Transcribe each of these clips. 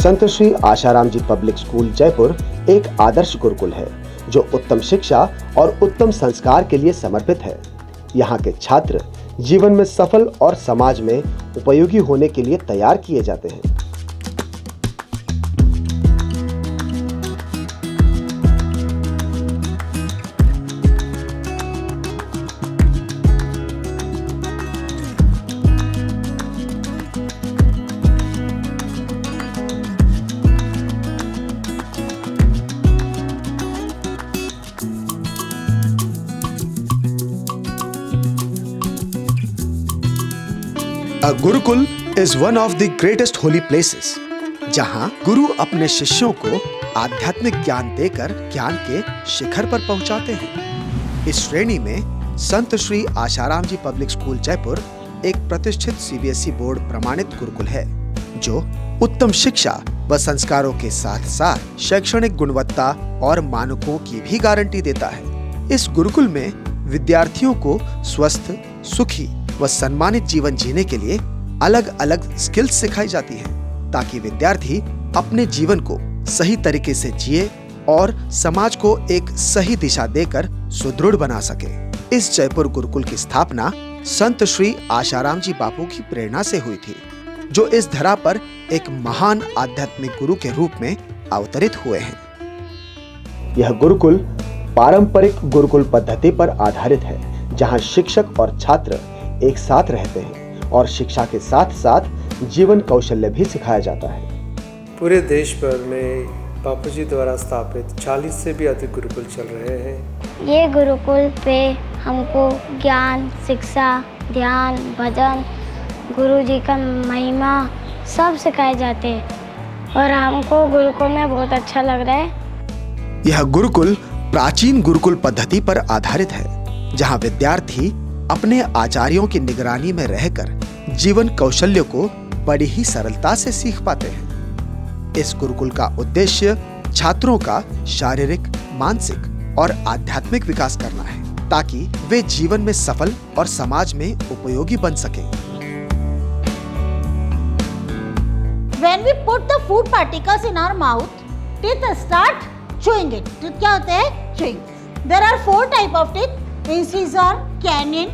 संत श्री आशाराम जी public school Jaipur एक आदर्श गुरुकुल है जो उत्तम शिक्षा और उत्तम संस्कार के लिए समर्पित है। यहाँ के छात्र जीवन में सफल और समाज में उपयोगी होने के लिए तैयार किए जाते हैं। A Gurukul is one of the greatest holy places, जहां गुरु अपने शिष्यों को आध्यात्मिक ज्ञान देकर ज्ञान के शिखर पर पहुंचाते हैं। इस श्रेणी में संत श्री आशाराम जी पब्लिक स्कूल जयपुर एक प्रतिष्ठित सीबीएसई बोर्ड प्रमाणित गुरुकुल है, जो उत्तम शिक्षा व संस्कारों के साथ साथ शैक्षणिक गुणवत्ता और मानकों की भी गारंटी देता है। इस गुरुकुल में विद्यार्थियों को स्वस्थ, सुखी व सम्मानित जीवन जीने के लिए अलग अलग स्किल्स सिखाई जाती हैं, ताकि विद्यार्थी अपने जीवन को सही तरीके से जिए और समाज को एक सही दिशा देकर सुदृढ़ बना सके। इस जयपुर गुरुकुल की स्थापना संत श्री आशाराम जी बापू की प्रेरणा से हुई थी, जो इस धरा पर एक महान आध्यात्मिक गुरु के रूप में अवतरित हुए हैं। यह गुरुकुल पारंपरिक गुरुकुल पद्धति पर आधारित है, जहां शिक्षक और छात्र एक साथ रहते हैं और शिक्षा के साथ साथ जीवन कौशल्य भी सिखाया जाता है। पूरे देश भर में बापूजी द्वारा स्थापित 40 से भी अधिक गुरुकुल चल रहे हैं। ये गुरुकुल पे हमको ज्ञान, शिक्षा, ध्यान, भजन, गुरुजी का महिमा सब सिखाए जाते हैं और हमको गुरुकुल में बहुत अच्छा लग रहा है। यह गुरुकुल प्राचीन गुरुकुल पद्धति पर आधारित है, जहां विद्यार्थी अपने आचार्यों की निगरानी में रहकर जीवन कौशल्य को बड़ी ही सरलता से सीख पाते हैं। इस गुरुकुल का उद्देश्य छात्रों का शारीरिक, मानसिक और आध्यात्मिक विकास करना है, ताकि वे जीवन में सफल और समाज में उपयोगी बन सकें। When we put the food particles in our mouth, teeth start chewing it. Teeth क्या होते हैं? Chewing. There are 4 type of teeth: incisor, canine,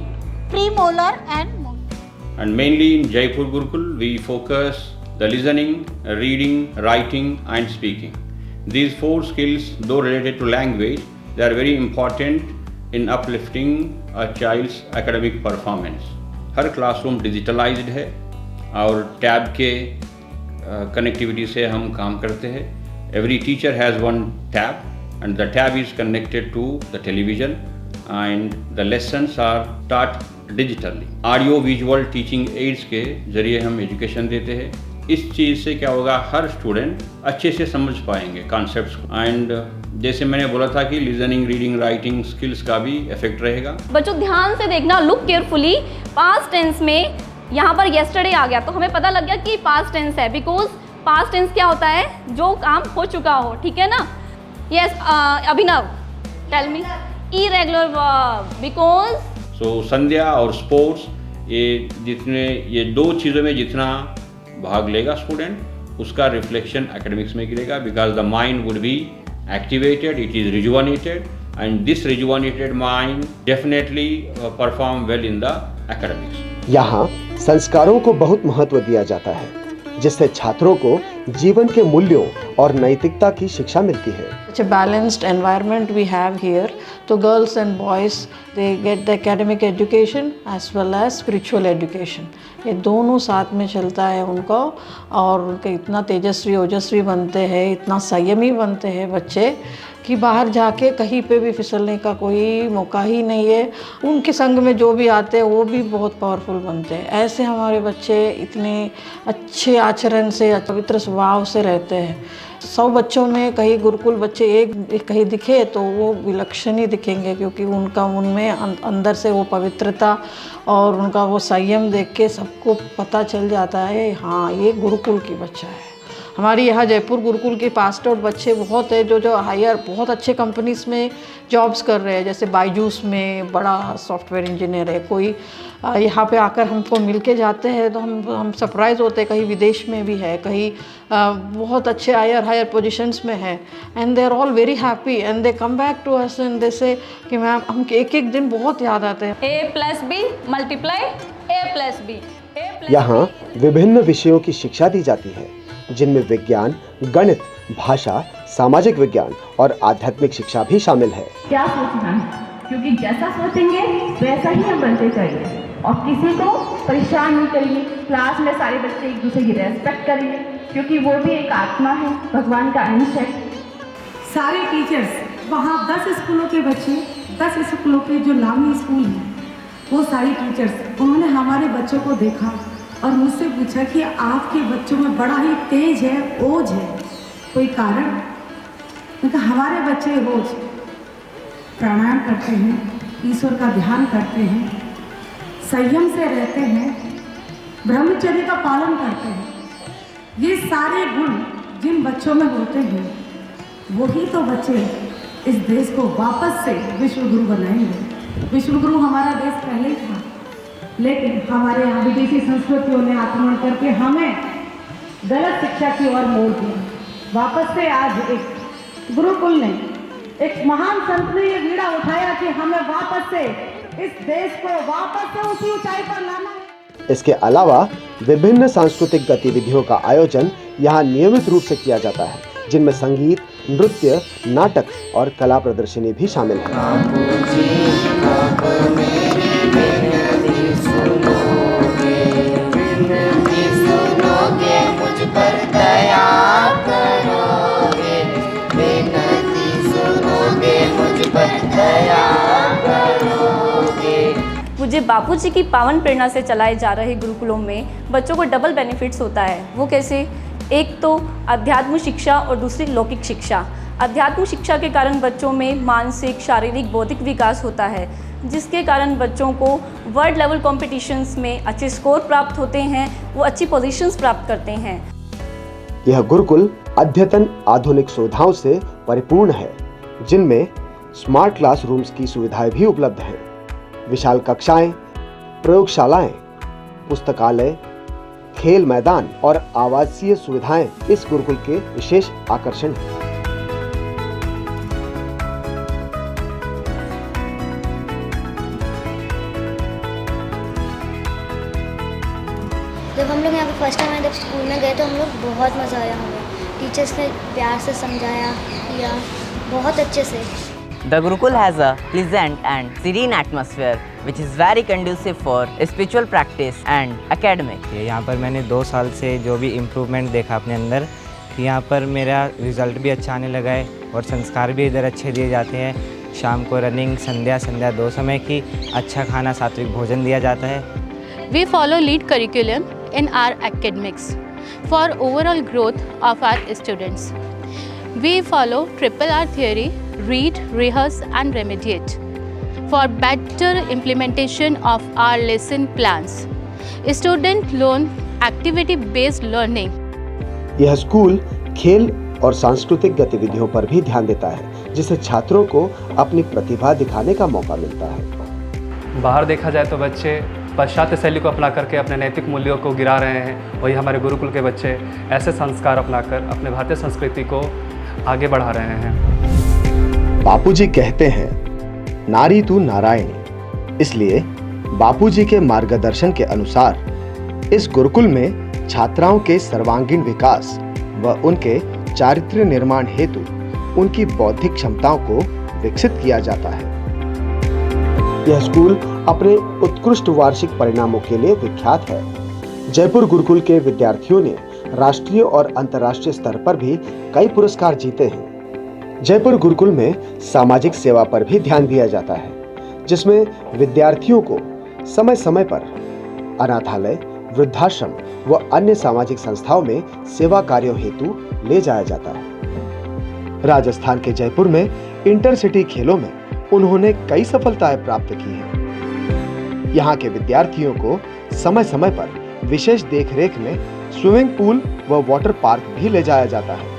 premolar and molar. And mainly in Jaipur Gurukul, we focus the listening, reading, writing and speaking. These 4 skills, though related to language, they are very important in uplifting a child's academic performance. Her classroom digitalised है और tab के connectivity से हम काम करते हैं। Every teacher has one tab and the tab is connected to the television and the lessons are taught digitally. Audio visual teaching ads के जरिए हम एजुकेशन देते हैं। इस चीज़ से क्या होगा, हर स्टूडेंट अच्छे से समझ पाएंगे कॉन्सेप्ट्स को। एंड जैसे मैंने बोला था कि लिसनिंग, रीडिंग, राइटिंग स्किल्स का भी इफेक्ट रहेगा। बच्चों ध्यान से देखना, लुक केयरफुली। पास्ट टेंस में यहाँ पर येस्टरडे आ गया तो हमें पता लग गया कि पास्ट टेंस है, बिकॉज पास्ट टेंस क्या होता है, जो काम हो चुका हो, ठीक है ना। Yes Abhinav, tell me. Irregular verb, because Sandhya और स्पोर्ट्स, ये 2 चीज़ों में जितना भाग लेगा स्टूडेंट, उसका रिफ्लेक्शन एकेडमिक्स में गिरेगा, because the mind would be activated, it is rejuvenated and this rejuvenated mind definitely perform well in the academics. यहाँ संस्कारों को बहुत महत्व दिया जाता है, जिससे छात्रों को जीवन के मूल्यों और नैतिकता की शिक्षा मिलती है। Such a balanced environment we have here. So girls and boys, they get the academic education as well as spiritual education. ये दोनों साथ में चलता है उनको, और उनके इतना तेजस्वी ओजस्वी बनते हैं, इतना संयमी बनते हैं बच्चे कि बाहर जाके कहीं पे भी फिसलने का कोई मौका ही नहीं है। उनके संग में जो भी आते हैं वो भी बहुत पावरफुल बनते हैं। ऐसे हमारे बच्चे इतने अच्छे आचरण से, पवित्र स्वभाव से रहते हैं। 100 बच्चों में कहीं गुरुकुल बच्चे एक कहीं दिखे तो वो विलक्षण ही दिखेंगे, क्योंकि उनका उनमें अंदर से वो पवित्रता और उनका वो संयम देख के सबको पता चल जाता है, हाँ ये गुरुकुल की बच्चा है। हमारी यहाँ जयपुर गुरुकुल के पास्ड आउट बच्चे बहुत है जो हायर बहुत अच्छे कंपनीज़ में जॉब्स कर रहे हैं, जैसे बायजूस में बड़ा सॉफ्टवेयर इंजीनियर है कोई, यहाँ पे आकर हमको मिल के जाते हैं तो हम सरप्राइज़ होते हैं, कहीं विदेश में भी है, कहीं बहुत अच्छे हायर पोजीशंस में है, and they are all very happy and they come back to us and they say कि मैम हम एक दिन बहुत याद आते हैं। A+B multiply A+B। यहाँ विभिन्न विषयों की शिक्षा दी जाती है जिनमें विज्ञान, गणित, भाषा, सामाजिक विज्ञान और आध्यात्मिक शिक्षा भी शामिल है। क्या सोचना है, क्योंकि जैसा सोचेंगे वैसा ही हम बनते चाहिए और किसी को परेशान नहीं करिए। क्लास में सारे बच्चे एक दूसरे की रेस्पेक्ट करिए, क्योंकि वो भी एक आत्मा है, भगवान का अंश है। सारे टीचर्स वहाँ 10 स्कूलों के बच्चे, 10 स्कूलों के जो नामी स्कूल हैं, वो सारी टीचर्स उन्होंने हमारे बच्चों को देखा और मुझसे पूछा कि आपके बच्चों में बड़ा ही तेज है, ओज है, कोई कारण? उनका हमारे बच्चे रोज प्राणायाम करते हैं, ईश्वर का ध्यान करते हैं, संयम से रहते हैं, ब्रह्मचर्य का पालन करते हैं। ये सारे गुण जिन बच्चों में होते हैं वही तो बच्चे इस देश को वापस से विश्व गुरु बनाएंगे। विश्व गुरु हमारा देश पहले ही था, लेकिन हमारे यहाँ विदेशी संस्कृतियों ने आक्रमण करके हमें गलत शिक्षा की ओर मोड़ दिया। वापस से आज एक गुरुकुल ने, एक महान संत ने ये बीड़ा उठाया कि हमें वापस से इस देश को वापस से उसी ऊंचाई पर लाना है। इसके अलावा विभिन्न सांस्कृतिक गतिविधियों का आयोजन यहाँ नियमित रूप से किया जाता है, जिनमें संगीत, नृत्य, नाटक और कला प्रदर्शनी भी शामिल है। मुझे बापूजी की पावन प्रेरणा से चलाए जा रहे गुरुकुलों में बच्चों को डबल बेनिफिट्स होता है। वो कैसे? एक तो अध्यात्म शिक्षा और दूसरी लौकिक शिक्षा। अध्यात्म शिक्षा के कारण बच्चों में मानसिक, शारीरिक, बौद्धिक विकास होता है, जिसके कारण बच्चों को वर्ल्ड लेवल कॉम्पिटिशन्स में अच्छे स्कोर प्राप्त होते हैं, वो अच्छी पोजीशंस प्राप्त करते हैं। यह गुरुकुल अद्यतन आधुनिक सुविधाओं से परिपूर्ण है, जिनमें स्मार्ट क्लासरूम्स की सुविधाएं भी उपलब्ध हैं। विशाल कक्षाएं, प्रयोगशालाएं, पुस्तकालय, खेल मैदान और आवासीय सुविधाएं इस गुरुकुल के विशेष आकर्षण हैं। जब हम लोग यहाँ पे फर्स्ट टाइम जब स्कूल में गए तो हम लोग बहुत मज़ा आया। हमें टीचर्स ने प्यार से समझाया किया बहुत अच्छे से। The Gurukul has a pleasant and serene atmosphere which is very conducive for spiritual practice and academic. यहाँ पर मैंने 2 साल से जो भी इम्प्रूवमेंट देखा अपने अंदर, कि यहाँ पर मेरा रिज़ल्ट भी अच्छा आने लगा है और संस्कार भी इधर अच्छे दिए जाते हैं। शाम को रनिंग, संध्या 2 समय की, अच्छा खाना, सात्विक भोजन दिया जाता है। We follow lead curriculum in our academics for overall growth of our students. We follow RRR theory, read, rehearse and remediate for better implementation of our lesson plans. Student learn activity-based learning. यह school खेल और सांस्कृतिक गतिविधियों पर भी ध्यान देता है, जिससे छात्रों को अपनी प्रतिभा दिखाने का मौका मिलता है। बाहर देखा जाए तो बच्चे पाश्चात्य शैली को अपना करके अपने नैतिक मूल्यों को गिरा रहे हैं, वही हमारे गुरुकुल के बच्चे ऐसे संस्कार अपनाकर अपने भारतीय संस्कृति को आगे बढ़ा रहे हैं। बापूजी कहते हैं, नारी तू नारायणी। इसलिए बापूजी के मार्गदर्शन के अनुसार इस गुरुकुल में छात्राओं के सर्वांगीण विकास व उनके चारित्र्य निर्माण हेतु उनकी बौद्धिक क्षमताओं को विकसित किया जाता है। यह स्कूल अपने उत्कृष्ट वार्षिक परिणामों के लिए विख्यात है। जयपुर गुरुकुल के विद्यार्थियों ने राष्ट्रीय और अंतर्राष्ट्रीय स्तर पर भी कई पुरस्कार जीते हैं। जयपुर गुरुकुल में सामाजिक सेवा पर भी ध्यान दिया जाता है, जिसमें विद्यार्थियों को समय समय पर अनाथालय, वृद्धाश्रम व अन्य सामाजिक संस्थाओं में सेवा कार्यों हेतु ले जाया जाता है। राजस्थान के जयपुर में इंटरसिटी खेलों में उन्होंने कई सफलताएं प्राप्त की हैं। यहाँ के विद्यार्थियों को समय समय पर विशेष देखरेख में स्विमिंग पूल व वाटर पार्क भी ले जाया जाता है।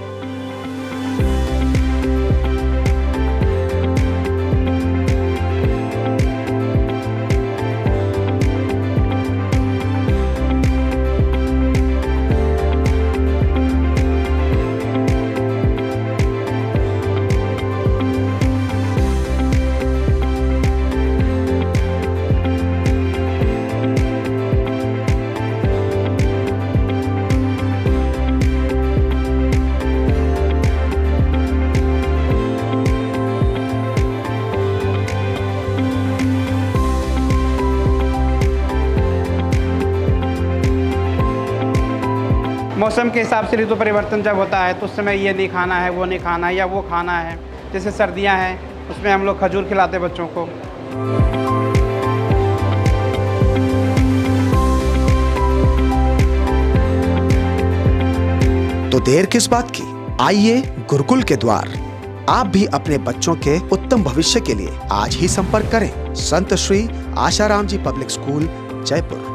मौसम के हिसाब से ऋतु परिवर्तन जब होता है तो उस समय ये नहीं खाना है, वो नहीं खाना है या वो खाना है। जैसे सर्दियां हैं उसमें हम लोग खजूर खिलाते बच्चों को। तो देर किस बात की, आइए गुरुकुल के द्वार। आप भी अपने बच्चों के उत्तम भविष्य के लिए आज ही संपर्क करें संत श्री आशाराम जी पब्लिक स्कूल, जयपुर।